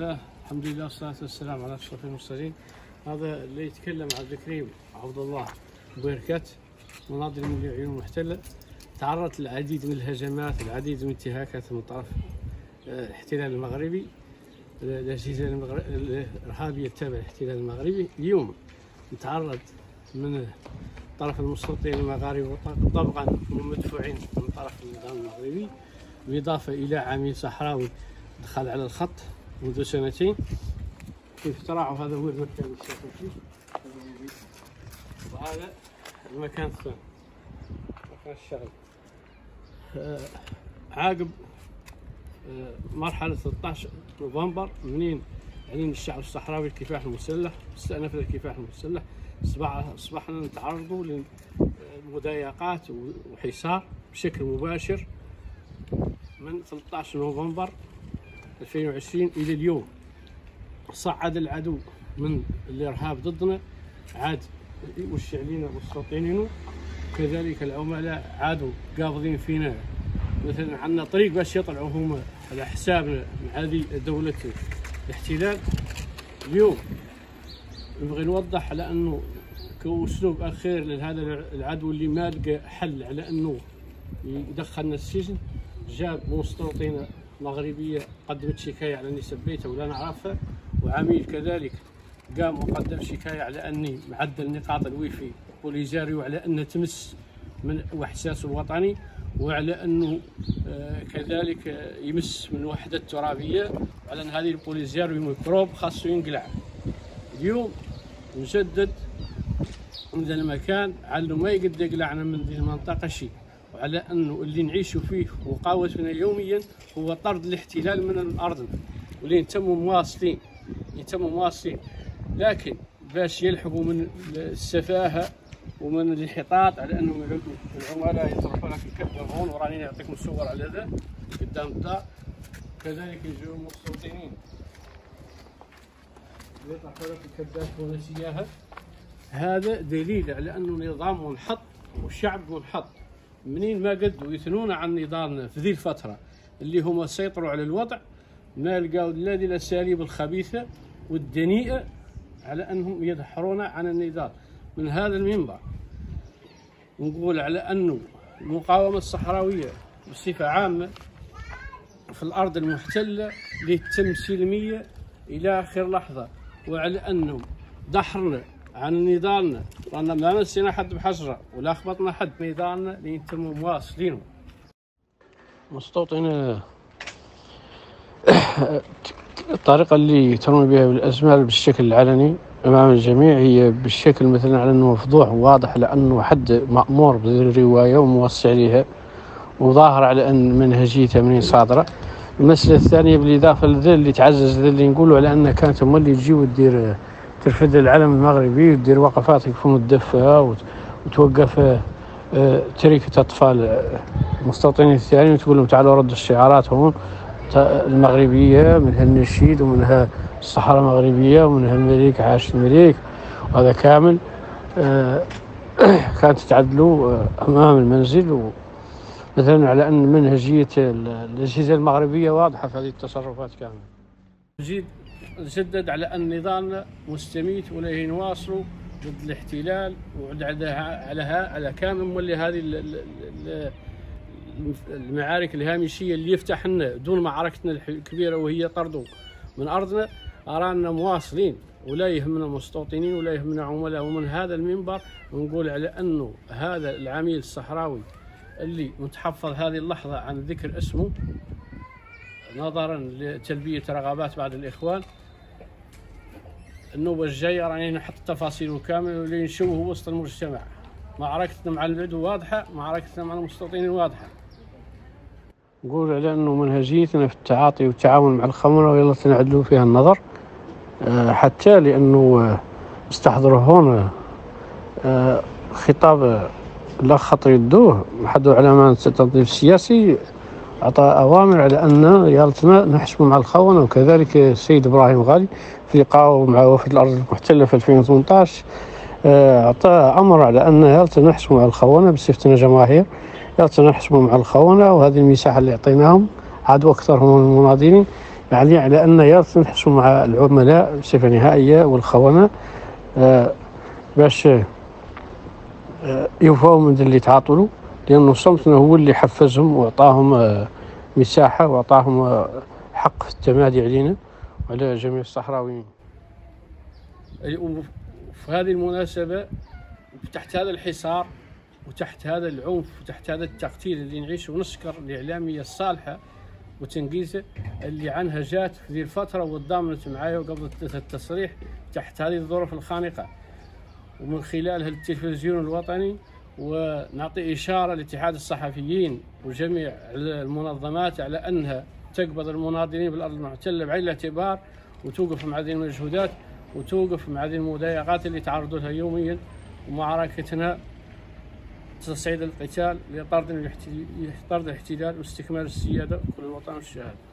الله، الحمد لله والصلاة والسلام على أشرف المرسلين. هذا اللي يتكلم عبد الكريم عبد الله بيركت، مناضل من العيون المحتلة. تعرضت للعديد من الهجمات، العديد من الانتهاكات من طرف الاحتلال المغربي، الأجهزة الإرهابية التابعة للاحتلال المغربي. اليوم نتعرض من طرف المستوطنين المغاربة طبقا مدفوعين من طرف النظام المغربي، بالإضافة إلى عميل صحراوي دخل على الخط منذ سنتين. كيف تراعوا هذا هو المكان اللي شايفين فيه، وهذا المكان الثاني مكان الشغل. عقب مرحلة 13 نوفمبر منين أعلن الشعب الصحراوي الكفاح المسلح، استأنف الكفاح المسلح، أصبحنا نتعرض لمضايقات وحصار بشكل مباشر من 13 نوفمبر 2020 إلى اليوم. صعد العدو من الإرهاب ضدنا، عاد يوشع علينا مستوطنينه، كذلك العملاء عادوا قابضين فينا. مثلا عندنا طريق باش يطلعوا هما على حسابنا من هذه دولة الاحتلال. اليوم نبغي نوضح على انه كأسلوب اخير لهذا العدو اللي ما لقى حل على انه يدخلنا السجن، جاب مستوطنة مغربية قدمت شكاية على اني سبيتها ولا نعرفها، وعميل كذلك قام وقدم شكاية على اني معدل نقاط الويفي بوليزاريو، على انه تمس من احساسه الوطني، وعلى انه كذلك يمس من وحدة ترابية، وعلى ان هذه البوليزاريو ميكروب خاصه ينقلع. اليوم نجدد من المكان على انه ما يقدر يقلعنا من ذي المنطقة شيء، وعلى انه اللي نعيشوا فيه وقاوتنا يوميا هو طرد الاحتلال من ارضنا، واللي يتموا مواصلين، لكن باش يلحقوا من السفاهة ومن الانحطاط على انهم يعودوا العملاء يطرحوا لك الكذبة هون، وراني نعطيكم صور على ذا قدام الدار. كذلك يجوا المستوطنين يطرحوا لك الكذبات ونسياها. هذا دليل على انه نظام منحط وشعب منحط. منين ما قدوا يثنون عن نضالنا في ذي الفترة اللي هم سيطروا على الوضع، ما لقوا الا هذه الاساليب الخبيثة والدنيئة على انهم يدحرون عن النضال. من هذا المنبر نقول على انه المقاومة الصحراوية بصفة عامة في الارض المحتلة اللي تتم سلمية الى اخر لحظة، وعلى انه دحرنا عن نضالنا، رانا ما نسينا حد بحجرة ولا خبطنا حد نضالنا اللي يتم مواصلينه. مستوطن الطريقة اللي ترمي بها بالأزمال بالشكل العلني أمام الجميع هي بالشكل مثلا على أنه مفضوح وواضح، لأنه حد مأمور بالرواية وموصي عليها وظاهر على أن منهجيته منين صادرة. المسألة الثانية بالإضافة لذا اللي تعزز ذا اللي نقولوا على أنها كانت هم اللي تجي وتدير ترفد العلم المغربي وتدير وقفات يكونوا تدفها وتوقف تركة أطفال المستوطنين الثانيين وتقول لهم تعالوا ردوا الشعارات هون المغربية، منها النشيد ومنها الصحراء المغربية ومنها الملك عاش الملك، وهذا كامل كانت تعدلوا أمام المنزل. مثلا على أن منهجية الأجهزة المغربية واضحة في هذه التصرفات كاملة. نجدد على أن نضالنا مستميت ولا نواصلوا ضد الاحتلال، على كامل مولي هذه المعارك الهامشية اللي يفتح لنا دون معركتنا الكبيرة وهي طرده من أرضنا. أرانا مواصلين ولا يهمنا مستوطنين ولا يهمنا عملاء. ومن هذا المنبر نقول على أنه هذا العميل الصحراوي اللي متحفظ هذه اللحظة عن ذكر اسمه نظرا لتلبية رغبات بعض الإخوان، النوبة الجاية راني نحط تفاصيله كاملة واللي نشوه وسط المجتمع. معركتنا مع العدو واضحة، معركتنا مع المستوطنين واضحة. نقول على أنه منهجيتنا في التعاطي والتعاون مع الخونة ويلا تنعدلوا فيها النظر، حتى لأنه استحضروا هون خطاب لا خطر يدوه محدو على ما التنظيم السياسي، أعطى أوامر على أن يالتنا نحسبوا مع الخونة. وكذلك السيد إبراهيم غالي في لقائه مع وفد الأرض المحتلة في 2018 أعطى أمر على أن يالتنا نحسبوا مع الخونة بصفتنا جماهير، يالتنا نحسبوا مع الخونة، وهذه المساحة اللي أعطيناهم عاد أكثرهم من المناضلين يعني على أن يارس نحسوا مع العملاء بصفة نهائية والخونة باش يوفوا من اللي تعاطلوا، لأنه صمتنا هو اللي حفزهم وأعطاهم مساحة وأعطاهم حق في التمادي علينا وعلى جميع الصحراويين. وفي هذه المناسبة تحت هذا الحصار وتحت هذا العنف وتحت هذا التقتيل اللي نعيشه، ونشكر الإعلامية الصالحة وتنقيزه اللي عنها جات في ذي الفترة وتضامنت معايا وقبل التصريح تحت هذه الظروف الخانقة، ومن خلالها التلفزيون الوطني. ونعطي إشارة لاتحاد الصحفيين وجميع المنظمات على أنها تقبض المناضلين بالأرض المحتلة بعين الاعتبار، وتوقف مع هذه المجهودات وتوقف مع هذه المضايقات اللي تعرضوا لها يوميا، ومعركتنا تصعيد القتال لطرد الاحتلال واستكمال السيادة كل الوطن والشهادة.